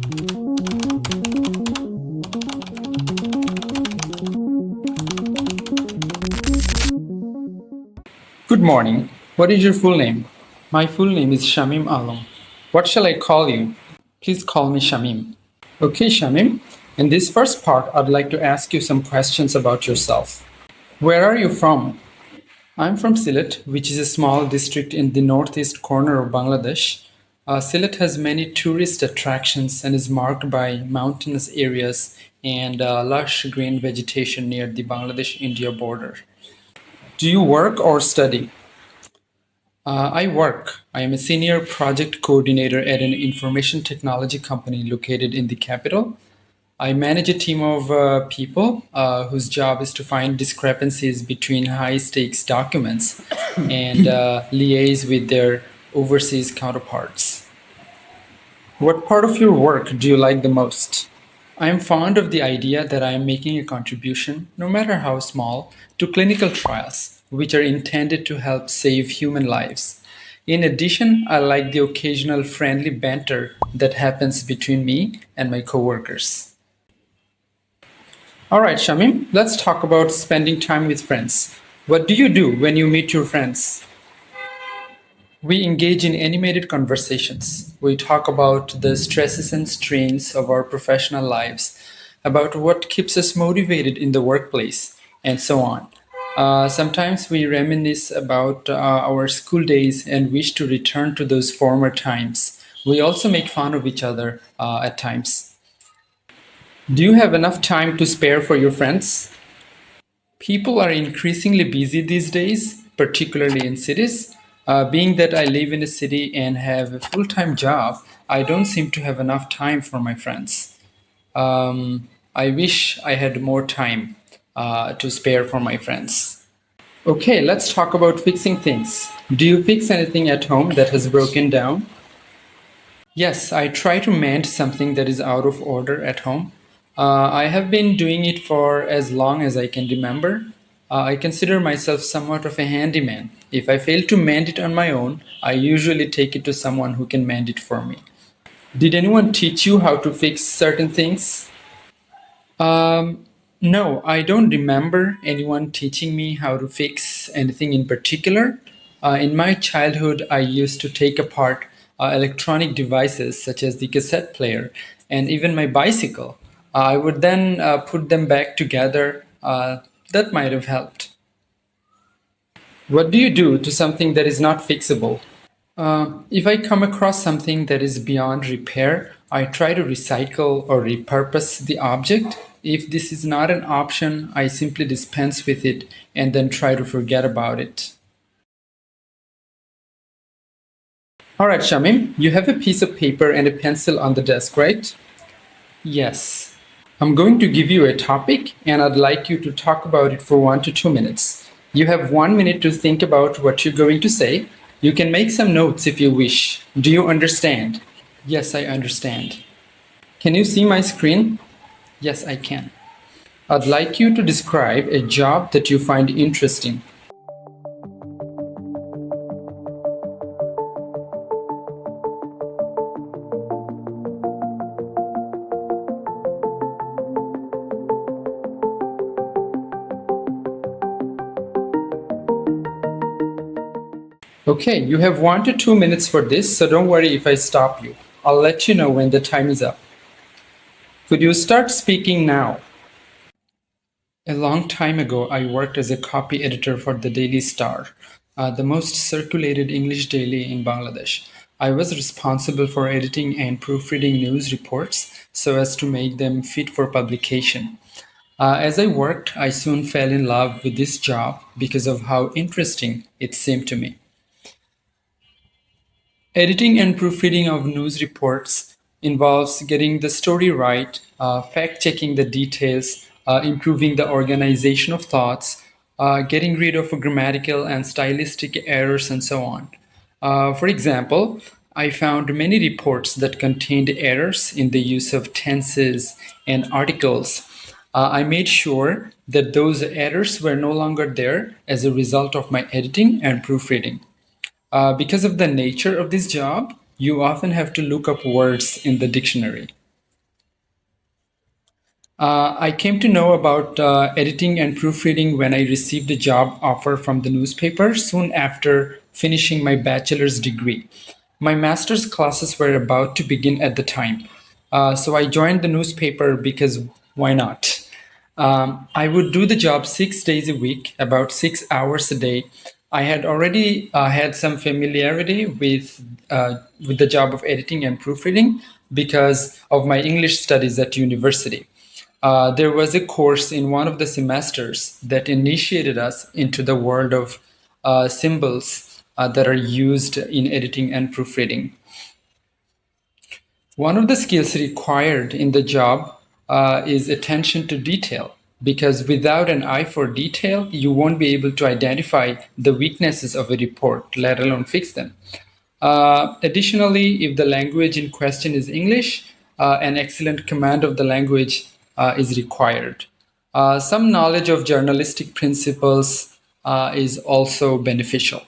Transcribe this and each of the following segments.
Good morning. What is your full name? My full name is Shamim Alam. What shall I call you? Please call me Shamim. Okay, Shamim. In this first part, I'd like to ask you some questions about yourself. Where are you from? I'm from Sylhet, which is a small district in the northeast corner of Bangladesh. Sylhet has many tourist attractions and is marked by mountainous areas and lush green vegetation near the Bangladesh-India border. Do you work or study? I work. I am a senior project coordinator at an information technology company located in the capital. I manage a team of people whose job is to find discrepancies between high stakes documents and liaise with their overseas counterparts. What part of your work do you like the most? I am fond of the idea that I am making a contribution, no matter how small, to clinical trials, which are intended to help save human lives. In addition, I like the occasional friendly banter that happens between me and my coworkers. All right, Shamim, let's talk about spending time with friends. What do you do when you meet your friends? We engage in animated conversations. We talk about the stresses and strains of our professional lives, about what keeps us motivated in the workplace, and so on. Sometimes we reminisce about our school days and wish to return to those former times. We also make fun of each other at times. Do you have enough time to spare for your friends? People are increasingly busy these days, particularly in cities. Being that I live in a city and have a full time job, I don't seem to have enough time for my friends. I wish I had more time to spare for my friends. Okay, let's talk about fixing things. Do you fix anything at home that has broken down? Yes, I try to mend something that is out of order at home. I have been doing it for as long as I can remember. I consider myself somewhat of a handyman. If I fail to mend it on my own, I usually take it to someone who can mend it for me. Did anyone teach you how to fix certain things? No, I don't remember anyone teaching me how to fix anything in particular. In my childhood, I used to take apart electronic devices such as the cassette player and even my bicycle. I would then put them back together. That might have helped. What do you do to something that is not fixable? If I come across something that is beyond repair, I try to recycle or repurpose the object. If this is not an option, I simply dispense with it and then try to forget about it. All right, Shamim, you have a piece of paper and a pencil on the desk, right? Yes. I'm going to give you a topic and I'd like you to talk about it for 1 to 2 minutes. You have 1 minute to think about what you're going to say. You can make some notes if you wish. Do you understand? Yes, I understand. Can you see my screen? Yes, I can. I'd like you to describe a job that you find interesting. Okay, you have 1 to 2 minutes for this, so don't worry if I stop you. I'll let you know when the time is up. Could you start speaking now? A long time ago, I worked as a copy editor for the Daily Star, the most circulated English daily in Bangladesh. I was responsible for editing and proofreading news reports so as to make them fit for publication. As I worked, I soon fell in love with this job because of how interesting it seemed to me. Editing and proofreading of news reports involves getting the story right, fact-checking the details, improving the organization of thoughts, getting rid of grammatical and stylistic errors, and so on. For example, I found many reports that contained errors in the use of tenses and articles. I made sure that those errors were no longer there as a result of my editing and proofreading. Because of the nature of this job, you often have to look up words in the dictionary. I came to know about editing and proofreading when I received a job offer from the newspaper soon after finishing my bachelor's degree. My master's classes were about to begin at the time, so I joined the newspaper because why not? I would do the job 6 days a week, about 6 hours a day. I had already had some familiarity with the job of editing and proofreading because of my English studies at university. There was a course in one of the semesters that initiated us into the world of symbols that are used in editing and proofreading. One of the skills required in the job is attention to detail, because without an eye for detail, you won't be able to identify the weaknesses of a report, let alone fix them. Additionally, if the language in question is English, an excellent command of the language is required. Some knowledge of journalistic principles is also beneficial.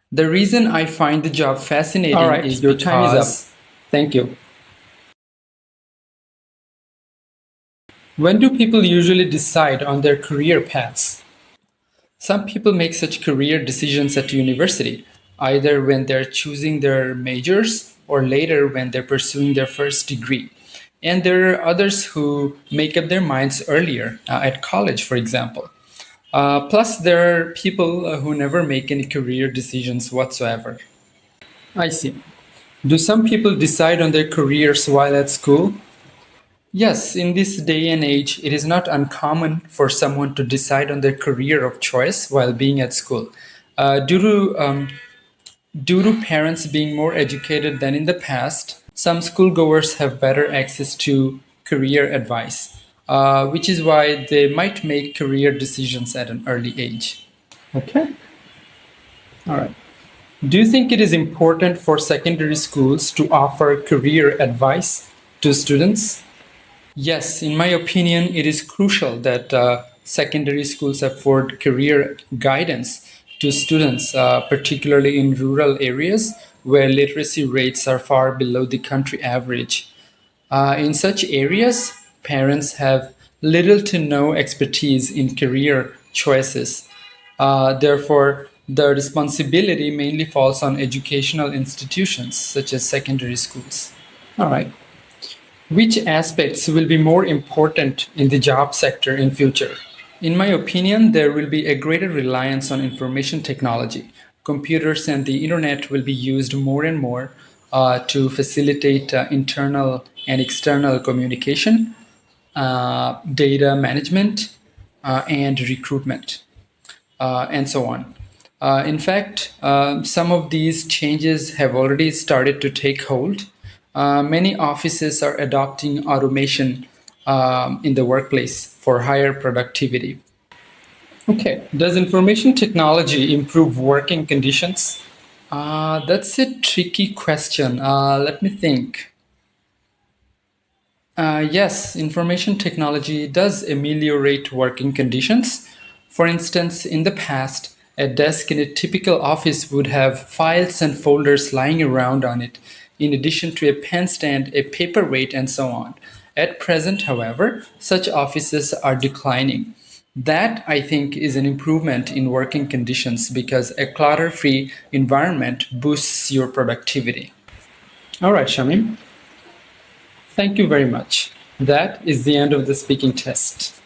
The reason I find the job fascinating All right, is your time is up. Thank you. When do people usually decide on their career paths? Some people make such career decisions at university, either when they're choosing their majors or later when they're pursuing their first degree. And there are others who make up their minds earlier, at college, for example. Plus, there are people who never make any career decisions whatsoever. I see. Do some people decide on their careers while at school? Yes, in this day and age, it is not uncommon for someone to decide on their career of choice while being at school. Due to parents being more educated than in the past, some schoolgoers have better access to career advice, which is why they might make career decisions at an early age. Okay. All right. Do you think it is important for secondary schools to offer career advice to students? Yes, in my opinion, it is crucial that secondary schools afford career guidance to students, particularly in rural areas where literacy rates are far below the country average. In such areas, parents have little to no expertise in career choices. Therefore, the responsibility mainly falls on educational institutions such as secondary schools. All right. Which aspects will be more important in the job sector in future? In my opinion, there will be a greater reliance on information technology. Computers and the internet will be used more and more to facilitate internal and external communication, data management, and recruitment, and so on. In fact, some of these changes have already started to take hold. Many offices are adopting automation in the workplace for higher productivity. Okay. Does information technology improve working conditions? That's a tricky question. Let me think. Yes, information technology does ameliorate working conditions. For instance, in the past, a desk in a typical office would have files and folders lying around on it, in addition to a pen stand, a paperweight, and so on. At present, however, such offices are declining. That, I think, is an improvement in working conditions because a clutter free environment boosts your productivity. All right, Shamim. Thank you very much. That is the end of the speaking test.